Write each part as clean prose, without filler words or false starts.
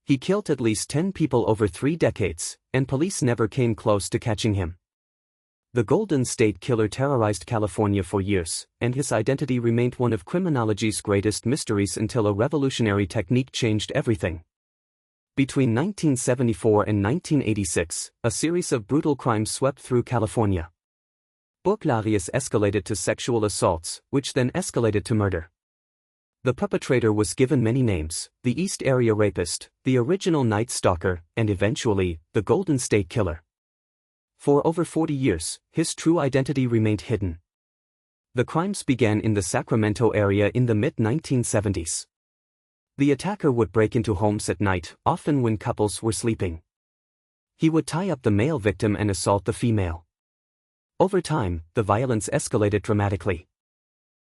He killed at least 10 people over 3 decades, and police never came close to catching him. The Golden State Killer terrorized California for years, and his identity remained one of criminology's greatest mysteries until a revolutionary technique changed everything. Between 1974 and 1986, a series of brutal crimes swept through California. Burglaries escalated to sexual assaults, which then escalated to murder. The perpetrator was given many names: the East Area Rapist, the original Night Stalker, and eventually, the Golden State Killer. For over 40 years, his true identity remained hidden. The crimes began in the Sacramento area in the mid-1970s. The attacker would break into homes at night, often when couples were sleeping. He would tie up the male victim and assault the female. Over time, the violence escalated dramatically.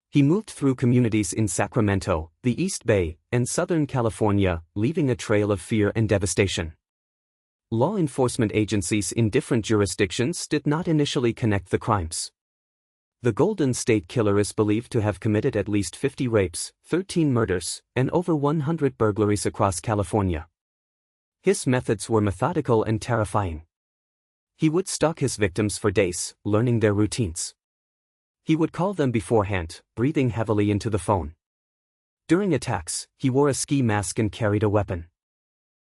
He moved through communities in Sacramento, the East Bay, and Southern California, leaving a trail of fear and devastation. Law enforcement agencies in different jurisdictions did not initially connect the crimes. The Golden State Killer is believed to have committed at least 50 rapes, 13 murders, and over 100 burglaries across California. His methods were methodical and terrifying. He would stalk his victims for days, learning their routines. He would call them beforehand, breathing heavily into the phone. During attacks, he wore a ski mask and carried a weapon.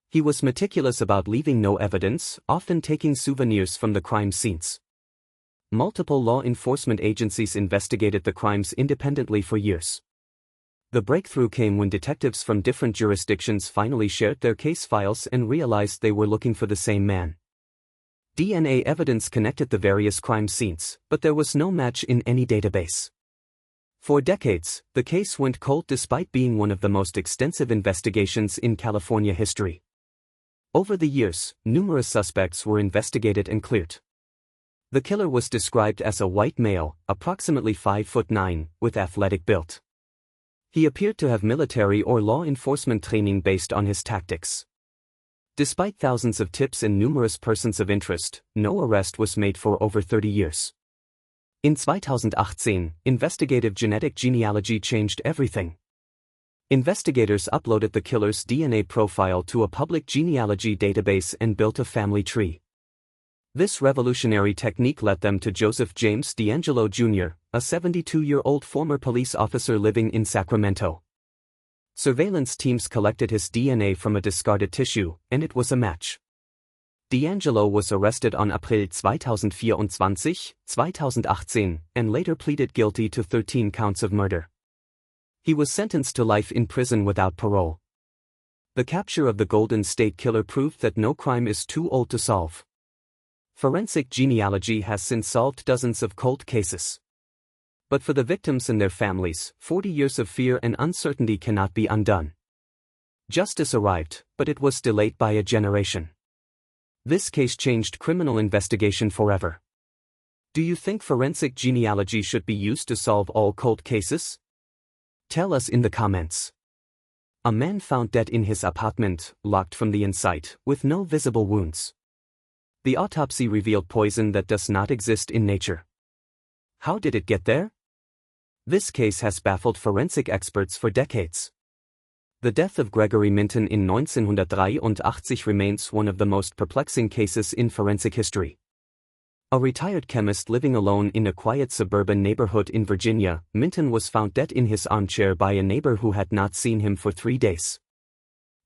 He was meticulous about leaving no evidence, often taking souvenirs from the crime scenes. Multiple law enforcement agencies investigated the crimes independently for years. The breakthrough came when detectives from different jurisdictions finally shared their case files and realized they were looking for the same man. DNA evidence connected the various crime scenes, but there was no match in any database. For decades, the case went cold despite being one of the most extensive investigations in California history. Over the years, numerous suspects were investigated and cleared. The killer was described as a white male, approximately 5'9", with athletic build. He appeared to have military or law enforcement training based on his tactics. Despite thousands of tips and numerous persons of interest, no arrest was made for over 30 years. In 2018, investigative genetic genealogy changed everything. Investigators uploaded the killer's DNA profile to a public genealogy database and built a family tree. This revolutionary technique led them to Joseph James D'Angelo Jr., a 72-year-old former police officer living in Sacramento. Surveillance teams collected his DNA from a discarded tissue, and it was a match. D'Angelo was arrested on April 2018, and later pleaded guilty to 13 counts of murder. He was sentenced to life in prison without parole. The capture of the Golden State Killer proved that no crime is too old to solve. Forensic genealogy has since solved dozens of cold cases. But for the victims and their families, 40 years of fear and uncertainty cannot be undone. Justice arrived, but it was delayed by a generation. This case changed criminal investigation forever. Do you think forensic genealogy should be used to solve all cold cases? Tell us in the comments. A man found dead in his apartment, locked from the inside, with no visible wounds. The autopsy revealed poison that does not exist in nature. How did it get there? This case has baffled forensic experts for decades. The death of Gregory Minton in 1983 remains one of the most perplexing cases in forensic history. A retired chemist living alone in a quiet suburban neighborhood in Virginia, Minton was found dead in his armchair by a neighbor who had not seen him for 3 days.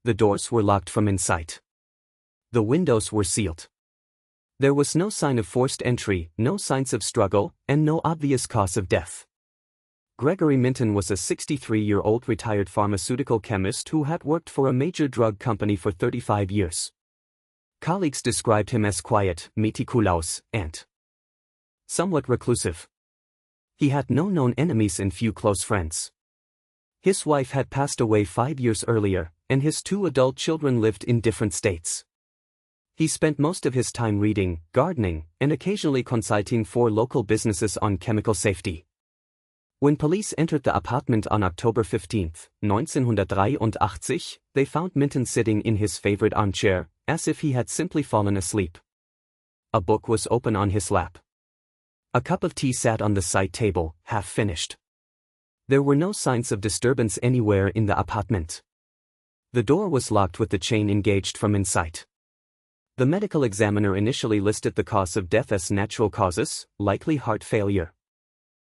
The doors were locked from inside. The windows were sealed. There was no sign of forced entry, no signs of struggle, and no obvious cause of death. Gregory Minton was a 63-year-old retired pharmaceutical chemist who had worked for a major drug company for 35 years. Colleagues described him as quiet, meticulous, and somewhat reclusive. He had no known enemies and few close friends. His wife had passed away 5 years earlier, and his 2 adult children lived in different states. He spent most of his time reading, gardening, and occasionally consulting for local businesses on chemical safety. When police entered the apartment on October 15, 1983, they found Minton sitting in his favorite armchair, as if he had simply fallen asleep. A book was open on his lap. A cup of tea sat on the side table, half finished. There were no signs of disturbance anywhere in the apartment. The door was locked with the chain engaged from inside. The medical examiner initially listed the cause of death as natural causes, likely heart failure.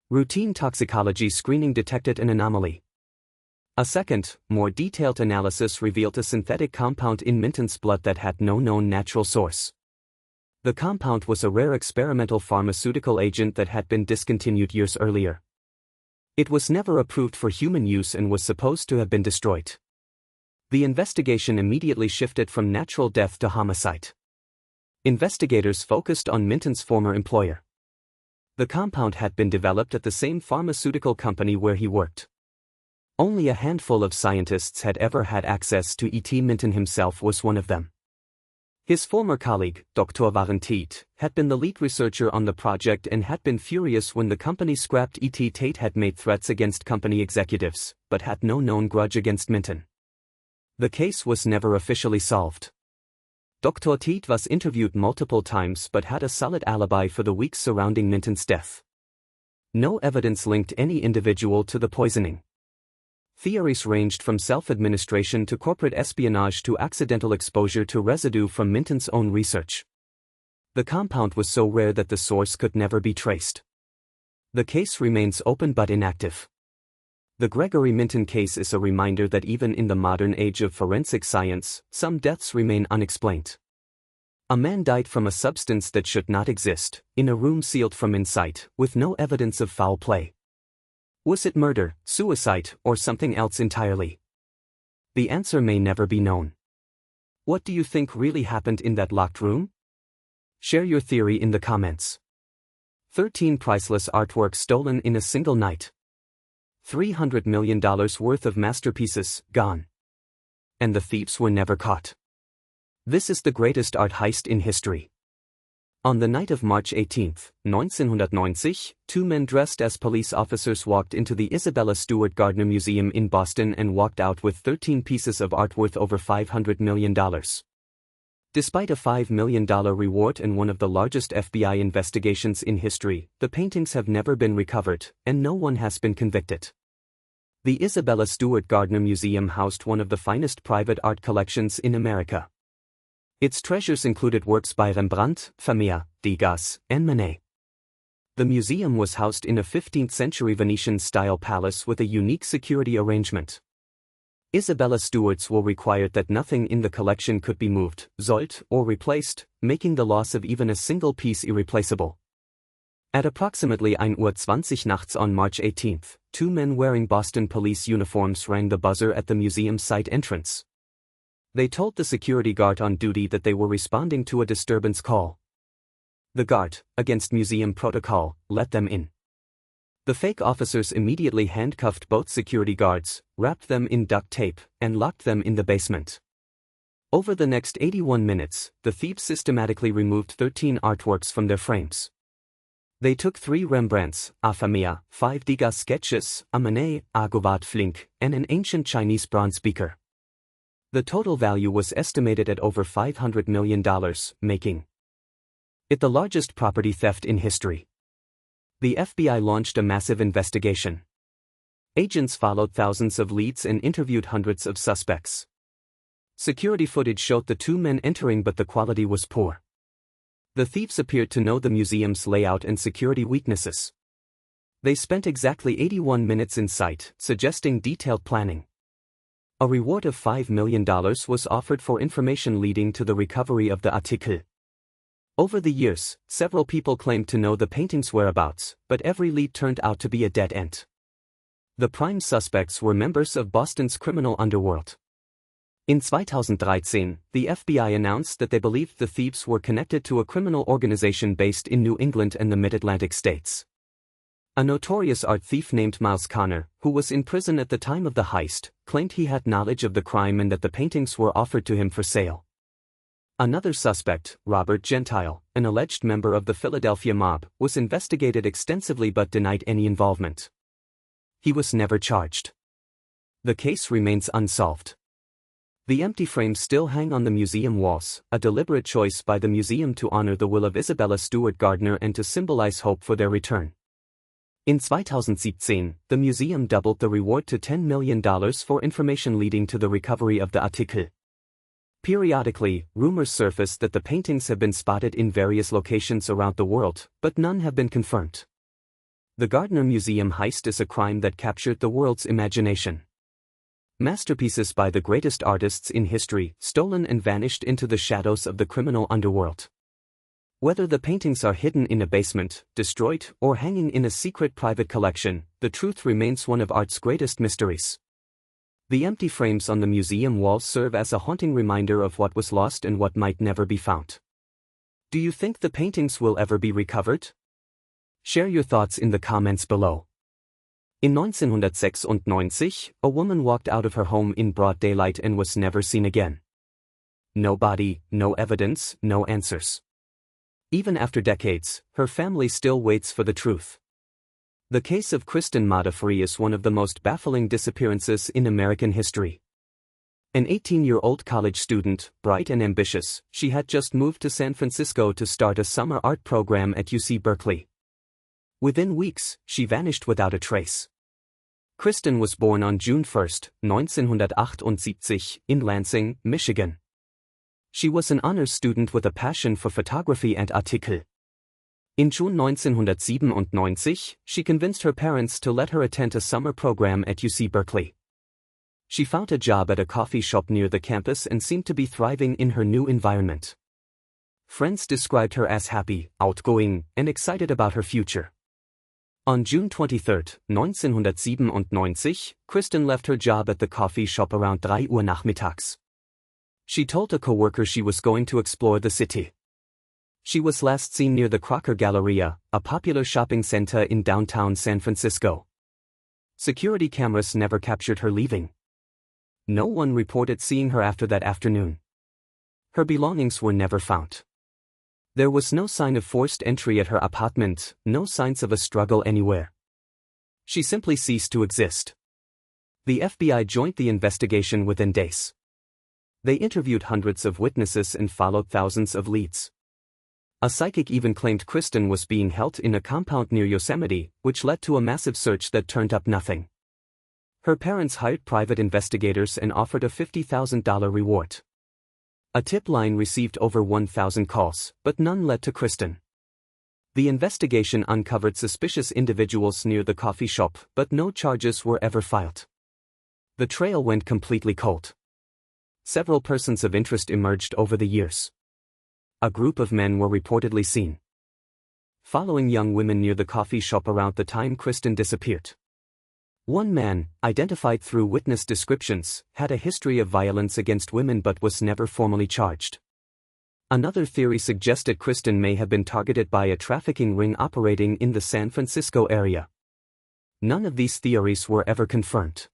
Routine toxicology screening detected an anomaly. A second, more detailed analysis revealed a synthetic compound in Minton's blood that had no known natural source. The compound was a rare experimental pharmaceutical agent that had been discontinued years earlier. It was never approved for human use and was supposed to have been destroyed. The investigation immediately shifted from natural death to homicide. Investigators focused on Minton's former employer. The compound had been developed at the same pharmaceutical company where he worked. Only a handful of scientists had ever had access to it. Minton himself was one of them. His former colleague, Dr. Tate, had been the lead researcher on the project and had been furious when the company scrapped it. Tate had made threats against company executives, but had no known grudge against Minton. The case was never officially solved. Dr. Tate was interviewed multiple times but had a solid alibi for the weeks surrounding Minton's death. No evidence linked any individual to the poisoning. Theories ranged from self-administration to corporate espionage to accidental exposure to residue from Minton's own research. The compound was so rare that the source could never be traced. The case remains open but inactive. The Gregory Minton case is a reminder that even in the modern age of forensic science, some deaths remain unexplained. A man died from a substance that should not exist, in a room sealed from inside, with no evidence of foul play. Was it murder, suicide, or something else entirely? The answer may never be known. What do you think really happened in that locked room? Share your theory in the comments. 13 priceless artworks stolen in a single night. $300 million worth of masterpieces, gone. And the thieves were never caught. This is the greatest art heist in history. On the night of March 18, 1990, two men dressed as police officers walked into the Isabella Stewart Gardner Museum in Boston and walked out with 13 pieces of art worth over $500 million. Despite a $5 million reward and one of the largest FBI investigations in history, the paintings have never been recovered, and no one has been convicted. The Isabella Stewart Gardner Museum housed one of the finest private art collections in America. Its treasures included works by Rembrandt, Vermeer, Degas, and Manet. The museum was housed in a 15th-century Venetian-style palace with a unique security arrangement. Isabella Stewart's will required that nothing in the collection could be moved, sold, or replaced, making the loss of even a single piece irreplaceable. At approximately 1:20 Uhr nachts on March 18, two men wearing Boston police uniforms rang the buzzer at the museum site entrance. They told the security guard on duty that they were responding to a disturbance call. The guard, against museum protocol, let them in. The fake officers immediately handcuffed both security guards, wrapped them in duct tape, and locked them in the basement. Over the next 81 minutes, the thieves systematically removed 13 artworks from their frames. They took 3 Rembrandts, a Vermeer, 5 Degas sketches, a Manet, a Govard Flink, and an ancient Chinese bronze beaker. The total value was estimated at over $500 million, making it the largest property theft in history. The FBI launched a massive investigation. Agents followed thousands of leads and interviewed hundreds of suspects. Security footage showed the two men entering, but the quality was poor. The thieves appeared to know the museum's layout and security weaknesses. They spent exactly 81 minutes inside, suggesting detailed planning. A reward of $5 million was offered for information leading to the recovery of the article. Over the years, several people claimed to know the painting's whereabouts, but every lead turned out to be a dead end. The prime suspects were members of Boston's criminal underworld. In 2013, the FBI announced that they believed the thieves were connected to a criminal organization based in New England and the Mid-Atlantic states. A notorious art thief named Miles Connor, who was in prison at the time of the heist, claimed he had knowledge of the crime and that the paintings were offered to him for sale. Another suspect, Robert Gentile, an alleged member of the Philadelphia mob, was investigated extensively but denied any involvement. He was never charged. The case remains unsolved. The empty frames still hang on the museum walls, a deliberate choice by the museum to honor the will of Isabella Stewart Gardner and to symbolize hope for their return. In 2017, the museum doubled the reward to $10 million for information leading to the recovery of the article. Periodically, rumors surface that the paintings have been spotted in various locations around the world, but none have been confirmed. The Gardner Museum heist is a crime that captured the world's imagination. Masterpieces by the greatest artists in history, stolen and vanished into the shadows of the criminal underworld. Whether the paintings are hidden in a basement, destroyed, or hanging in a secret private collection, the truth remains one of art's greatest mysteries. The empty frames on the museum walls serve as a haunting reminder of what was lost and what might never be found. Do you think the paintings will ever be recovered? Share your thoughts in the comments below. In 1996, a woman walked out of her home in broad daylight and was never seen again. No body, no evidence, no answers. Even after decades, her family still waits for the truth. The case of Kristen Maude is one of the most baffling disappearances in American history. An 18-year-old college student, bright and ambitious, she had just moved to San Francisco to start a summer art program at UC Berkeley. Within weeks, she vanished without a trace. Kristen was born on June 1, 1978, in Lansing, Michigan. She was an honors student with a passion for photography and article. In June 1997, she convinced her parents to let her attend a summer program at UC Berkeley. She found a job at a coffee shop near the campus and seemed to be thriving in her new environment. Friends described her as happy, outgoing, and excited about her future. On June 23, 1997, Kristen left her job at the coffee shop around 3 Uhr nachmittags. She told a coworker she was going to explore the city. She was last seen near the Crocker Galleria, a popular shopping center in downtown San Francisco. Security cameras never captured her leaving. No one reported seeing her after that afternoon. Her belongings were never found. There was no sign of forced entry at her apartment, no signs of a struggle anywhere. She simply ceased to exist. The FBI joined the investigation within days. They interviewed hundreds of witnesses and followed thousands of leads. A psychic even claimed Kristen was being held in a compound near Yosemite, which led to a massive search that turned up nothing. Her parents hired private investigators and offered a $50,000 reward. A tip line received over 1,000 calls, but none led to Kristen. The investigation uncovered suspicious individuals near the coffee shop, but no charges were ever filed. The trail went completely cold. Several persons of interest emerged over the years. A group of men were reportedly seen following young women near the coffee shop around the time Kristen disappeared. One man, identified through witness descriptions, had a history of violence against women but was never formally charged. Another theory suggested Kristen may have been targeted by a trafficking ring operating in the San Francisco area. None of these theories were ever confirmed.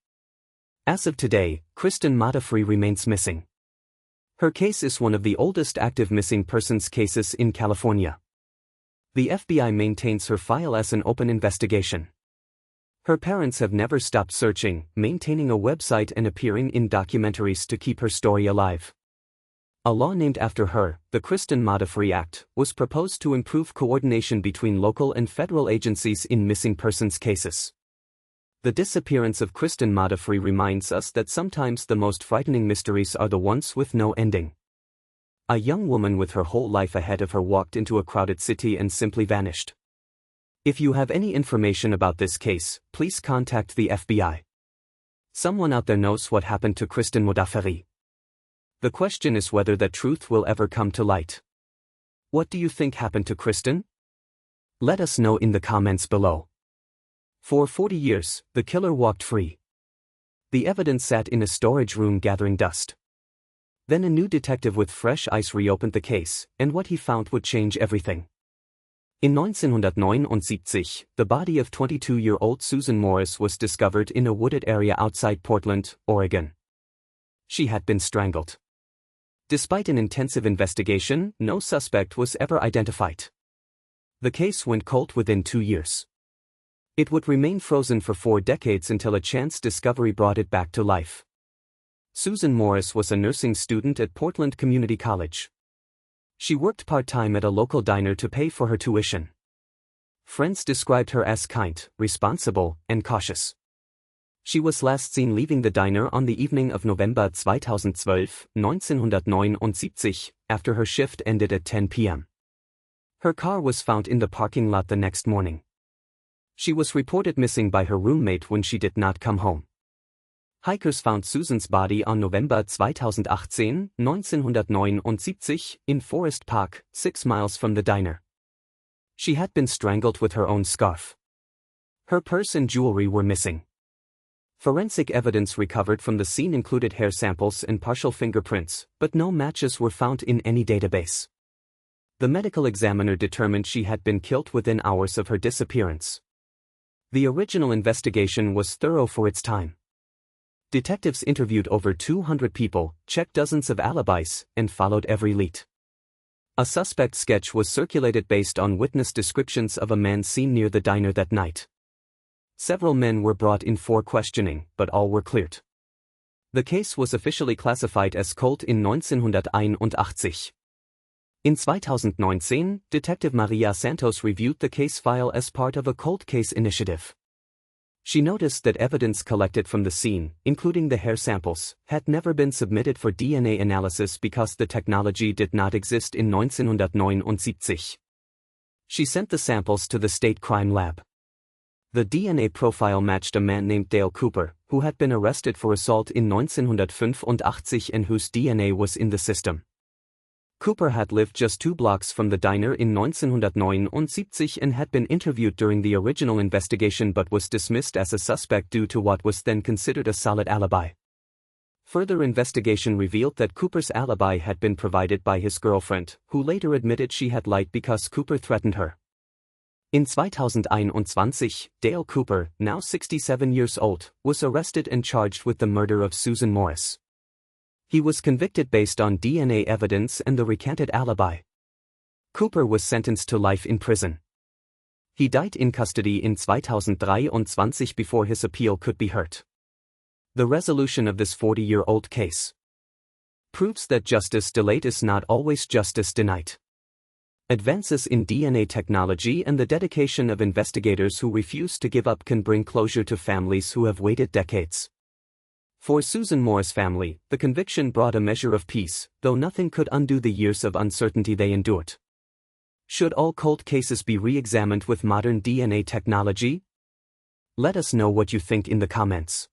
As of today, Kristen Maude remains missing. Her case is one of the oldest active missing persons cases in California. The FBI maintains her file as an open investigation. Her parents have never stopped searching, maintaining a website and appearing in documentaries to keep her story alive. A law named after her, the Kristen Maude Act, was proposed to improve coordination between local and federal agencies in missing persons cases. The disappearance of Kristen Maude reminds us that sometimes the most frightening mysteries are the ones with no ending. A young woman with her whole life ahead of her walked into a crowded city and simply vanished. If you have any information about this case, please contact the FBI. Someone out there knows what happened to Kristen Maude. The question is whether that truth will ever come to light. What do you think happened to Kristen? Let us know in the comments below. For 40 years, the killer walked free. The evidence sat in a storage room gathering dust. Then a new detective with fresh eyes reopened the case, and what he found would change everything. In 1979, the body of 22-year-old Susan Morris was discovered in a wooded area outside Portland, Oregon. She had been strangled. Despite an intensive investigation, no suspect was ever identified. The case went cold within 2 years. It would remain frozen for 4 decades until a chance discovery brought it back to life. Susan Morris was a nursing student at Portland Community College. She worked part-time at a local diner to pay for her tuition. Friends described her as kind, responsible, and cautious. She was last seen leaving the diner on the evening of November 2012, 1979, after her shift ended at 10 p.m. Her car was found in the parking lot the next morning. She was reported missing by her roommate when she did not come home. Hikers found Susan's body on November 2018, 1979, in Forest Park, 6 miles from the diner. She had been strangled with her own scarf. Her purse and jewelry were missing. Forensic evidence recovered from the scene included hair samples and partial fingerprints, but no matches were found in any database. The medical examiner determined she had been killed within hours of her disappearance. The original investigation was thorough for its time. Detectives interviewed over 200 people, checked dozens of alibis, and followed every lead. A suspect sketch was circulated based on witness descriptions of a man seen near the diner that night. Several men were brought in for questioning, but all were cleared. The case was officially classified as kalt in 1981. In 2019, Detective Maria Santos reviewed the case file as part of a cold case initiative. She noticed that evidence collected from the scene, including the hair samples, had never been submitted for DNA analysis because the technology did not exist in 1979. She sent the samples to the state crime lab. The DNA profile matched a man named Dale Cooper, who had been arrested for assault in 1985 and whose DNA was in the system. Cooper had lived just 2 blocks from the diner in 1979 and had been interviewed during the original investigation but was dismissed as a suspect due to what was then considered a solid alibi. Further investigation revealed that Cooper's alibi had been provided by his girlfriend, who later admitted she had lied because Cooper threatened her. In 2021, Dale Cooper, now 67 years old, was arrested and charged with the murder of Susan Morris. He was convicted based on DNA evidence and the recanted alibi. Cooper was sentenced to life in prison. He died in custody in 2023 before his appeal could be heard. The resolution of this 40-year-old case proves that justice delayed is not always justice denied. Advances in DNA technology and the dedication of investigators who refuse to give up can bring closure to families who have waited decades. For Susan Moore's family, the conviction brought a measure of peace, though nothing could undo the years of uncertainty they endured. Should all cold cases be re-examined with modern DNA technology? Let us know what you think in the comments.